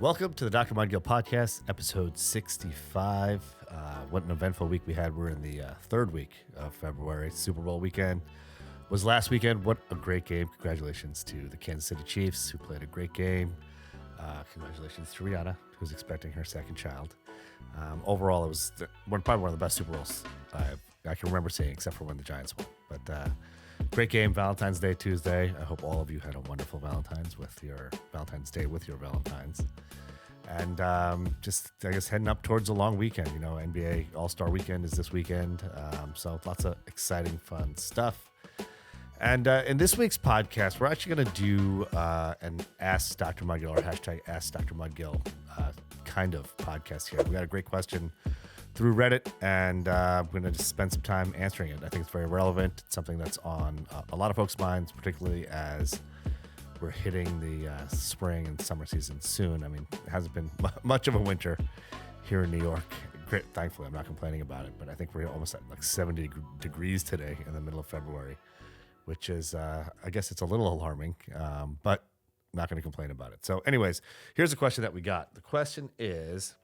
Welcome to the Dr. Mudgil podcast, episode 65. What an eventful week we had. We're in the third week of February. Super Bowl weekend was last weekend. What a great game. Congratulations to the Kansas City Chiefs, who played a great game. Congratulations to Rihanna, who's expecting her second child. Overall, it was probably one of the best Super Bowls I can remember seeing, except for when the Giants won. But great game, Valentine's Day Tuesday. I hope all of you had a wonderful Valentine's Day with your Valentines. And just, I guess, heading up towards a long weekend. You know, NBA All-Star Weekend is this weekend. So lots of exciting, fun stuff. And in this week's podcast, we're actually going to do an Ask Dr. Mudgil or hashtag Ask Dr. Mudgil kind of podcast here. We got a great question through Reddit, and we're going to just spend some time answering it. I think it's very relevant. It's something that's on a lot of folks' minds, particularly as we're hitting the spring and summer season soon. I mean, it hasn't been much of a winter here in New York. Great, thankfully, I'm not complaining about it, but I think we're almost at like 70 degrees today in the middle of February, which is, I guess it's a little alarming, but I'm not going to complain about it. So anyways, here's a question that we got. The question is,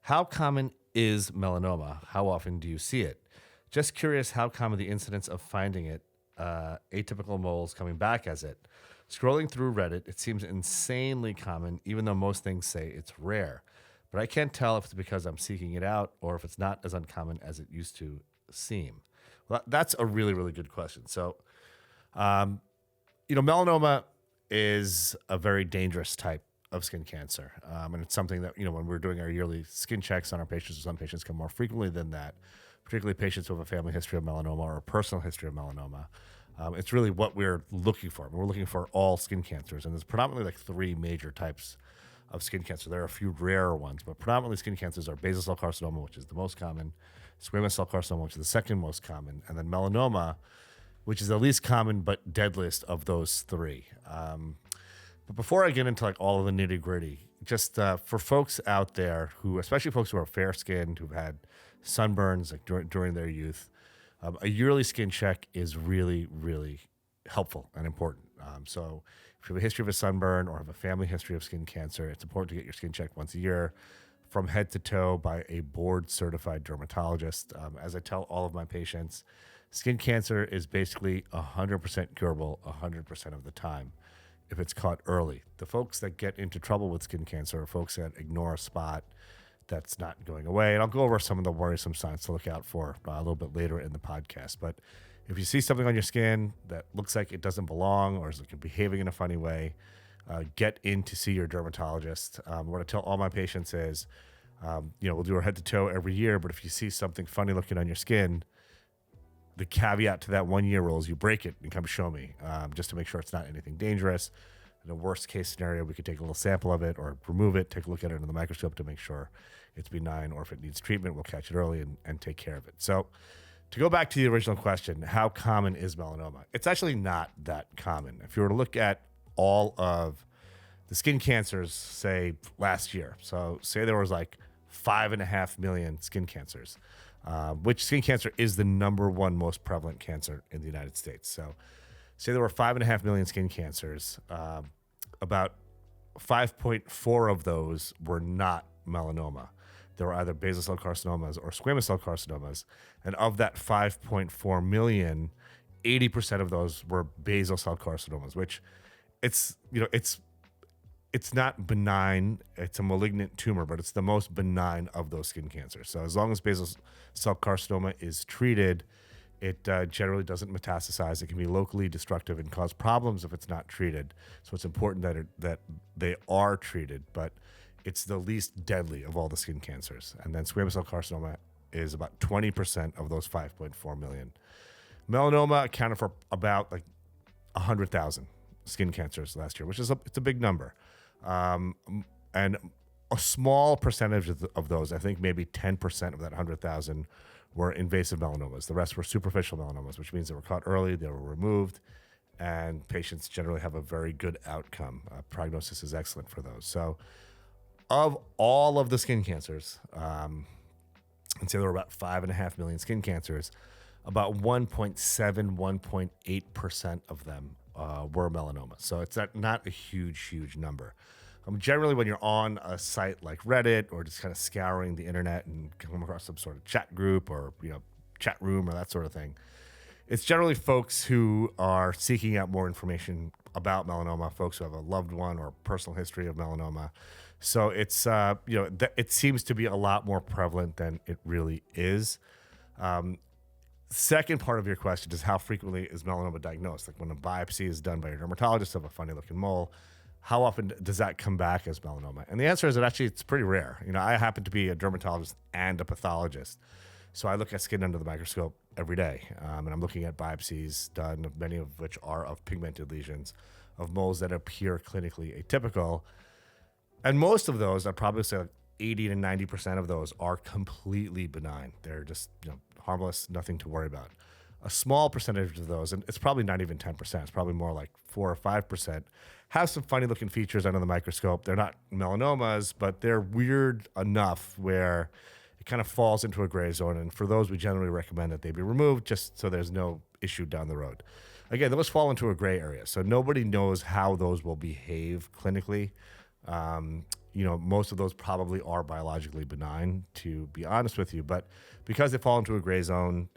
how common is melanoma? How often do you see it? Just curious how common the incidence of finding it, atypical moles coming back as it. Scrolling through Reddit, it seems insanely common, even though most things say it's rare. But I can't tell if it's because I'm seeking it out or if it's not as uncommon as it used to seem. Well, that's a really, really good question. So, melanoma is a very dangerous type of skin cancer. And it's something that, when we're doing our yearly skin checks on our patients, some patients come more frequently than that, particularly patients who have a family history of melanoma or a personal history of melanoma. It's really what we're looking for. We're looking for all skin cancers, and there's predominantly like three major types of skin cancer. There are a few rarer ones, but predominantly skin cancers are basal cell carcinoma, which is the most common, squamous cell carcinoma, which is the second most common, and then melanoma, which is the least common but deadliest of those three. But before I get into like all of the nitty gritty, just for folks out there who, especially folks who are fair skinned, who've had sunburns like during their youth, a yearly skin check is really, really helpful and important. So if you have a history of a sunburn or have a family history of skin cancer, it's important to get your skin checked once a year from head to toe by a board certified dermatologist. As I tell all of my patients, skin cancer is basically 100% curable 100% of the time if it's caught early. The folks that get into trouble with skin cancer are folks that ignore a spot that's not going away. And I'll go over some of the worrisome signs to look out for a little bit later in the podcast. But if you see something on your skin that looks like it doesn't belong or is like behaving in a funny way, get in to see your dermatologist. What I tell all my patients is, we'll do our head to toe every year, but if you see something funny looking on your skin, the caveat to that 1 year rule is you break it and come show me, just to make sure it's not anything dangerous. In a worst case scenario, we could take a little sample of it or remove it, take a look at it under the microscope to make sure it's benign, or if it needs treatment, we'll catch it early and take care of it. So to go back to the original question, how common is melanoma? It's actually not that common. If you were to look at all of the skin cancers, say last year, so say there was like 5.5 million skin cancers, which skin cancer is the number one most prevalent cancer in the United States. So say there were 5.5 million skin cancers, about 5.4 of those were not melanoma. There were either basal cell carcinomas or squamous cell carcinomas. And of that 5.4 million, 80% of those were basal cell carcinomas, which it's not benign. It's a malignant tumor, but it's the most benign of those skin cancers. So as long as basal cell carcinoma is treated, it generally doesn't metastasize. It can be locally destructive and cause problems if it's not treated. So it's important that they are treated, but it's the least deadly of all the skin cancers. And then squamous cell carcinoma is about 20% of those 5.4 million. Melanoma accounted for about like 100,000 skin cancers last year, which is it's a big number. And a small percentage of those, I think maybe 10% of that 100,000 were invasive melanomas. The rest were superficial melanomas, which means they were caught early, they were removed, and patients generally have a very good outcome. Prognosis is excellent for those. So of all of the skin cancers, and say there were about 5.5 million skin cancers, about 1.8% of them were melanoma. So it's not a huge number. Generally, when you're on a site like Reddit or just kind of scouring the internet and come across some sort of chat group or chat room or that sort of thing, it's generally folks who are seeking out more information about melanoma, folks who have a loved one or personal history of melanoma. So it's it seems to be a lot more prevalent than it really is. Second part of your question is how frequently is melanoma diagnosed? Like when a biopsy is done by a dermatologist of a funny looking mole, how often does that come back as melanoma? And the answer is that actually it's pretty rare. I happen to be a dermatologist and a pathologist. So I look at skin under the microscope every day. And I'm looking at biopsies done, many of which are of pigmented lesions, of moles that appear clinically atypical. And most of those, I'd probably say like 80 to 90% of those are completely benign. They're just harmless, nothing to worry about. A small percentage of those, and it's probably not even 10%, it's probably more like 4 or 5%, have some funny looking features under the microscope. They're not melanomas, but they're weird enough where it kind of falls into a gray zone. And for those, we generally recommend that they be removed just so there's no issue down the road. Again, those fall into a gray area. So nobody knows how those will behave clinically. Most of those probably are biologically benign, to be honest with you. But because they fall into a gray zone,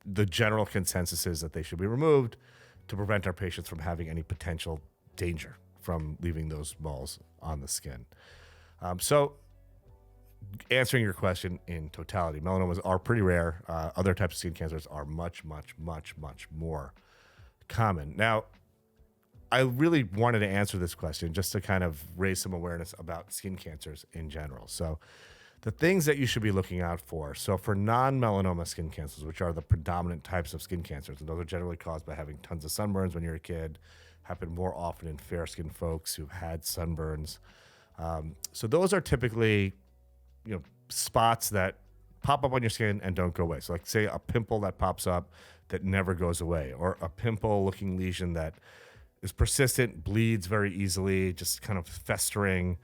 the general consensus is that they should be removed to prevent our patients from having any potential danger from leaving those moles on the skin. So answering your question in totality, melanomas are pretty rare. Other types of skin cancers are much, much, much, much more common. Now, I really wanted to answer this question just to kind of raise some awareness about skin cancers in general. So the things that you should be looking out for. So for non-melanoma skin cancers, which are the predominant types of skin cancers, and those are generally caused by having tons of sunburns when you're a kid, happen more often in fair-skinned folks who've had sunburns. So those are typically, spots that pop up on your skin and don't go away. So like say a pimple that pops up that never goes away, or a pimple-looking lesion that is persistent, bleeds very easily, just kind of festering,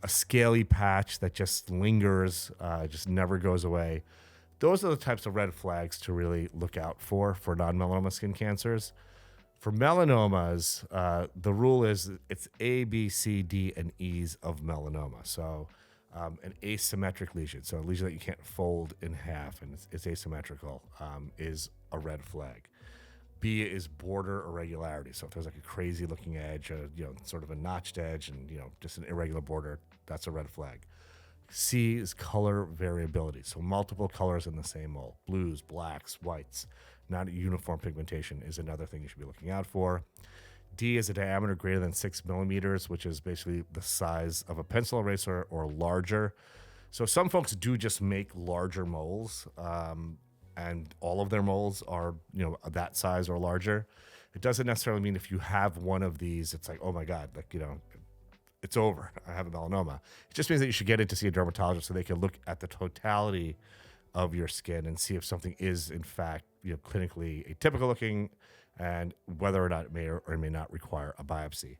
a scaly patch that just lingers, just never goes away. Those are the types of red flags to really look out for non-melanoma skin cancers. For melanomas, the rule is it's A, B, C, D, and E's of melanoma. So an asymmetric lesion, so a lesion that you can't fold in half and it's asymmetrical, is a red flag. B is border irregularity. So if there's like a crazy looking edge, sort of a notched edge and, just an irregular border, that's a red flag. C is color variability. So multiple colors in the same mole, blues, blacks, whites, not uniform pigmentation is another thing you should be looking out for. D is a diameter greater than 6 millimeters, which is basically the size of a pencil eraser or larger. So some folks do just make larger moles, and all of their moles are, that size or larger. It doesn't necessarily mean if you have one of these, it's like, oh my God, it's over. I have a melanoma. It just means that you should get in to see a dermatologist so they can look at the totality of your skin and see if something is in fact, clinically atypical looking and whether or not it may or may not require a biopsy.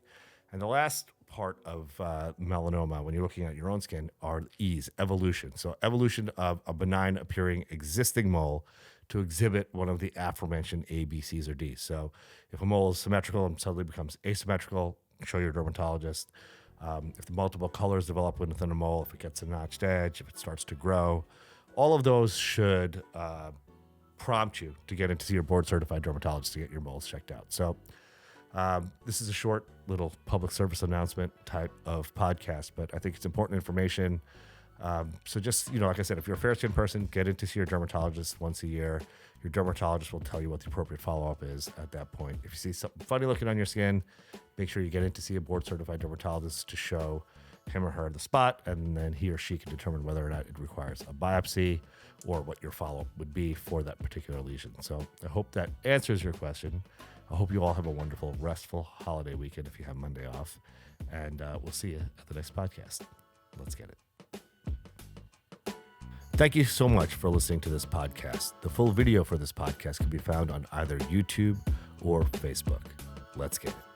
And the last part of melanoma, when you're looking at your own skin, are E's, evolution. So evolution of a benign appearing existing mole to exhibit one of the aforementioned A, B, C's, or D's. So if a mole is symmetrical and suddenly becomes asymmetrical, show your dermatologist. If the multiple colors develop within a mole, if it gets a notched edge, if it starts to grow, all of those should prompt you to get in to see your board-certified dermatologist to get your moles checked out. So this is a short little public service announcement type of podcast, but I think it's important information. So just, like I said, if you're a fair-skinned person, get in to see your dermatologist once a year. Your dermatologist will tell you what the appropriate follow-up is at that point. If you see something funny looking on your skin, make sure you get in to see a board-certified dermatologist to show him or her the spot, and then he or she can determine whether or not it requires a biopsy or what your follow-up would be for that particular lesion. So I hope that answers your question. I hope you all have a wonderful, restful holiday weekend if you have Monday off, and we'll see you at the next podcast. Let's get it. Thank you so much for listening to this podcast. The full video for this podcast can be found on either YouTube or Facebook. Let's get it.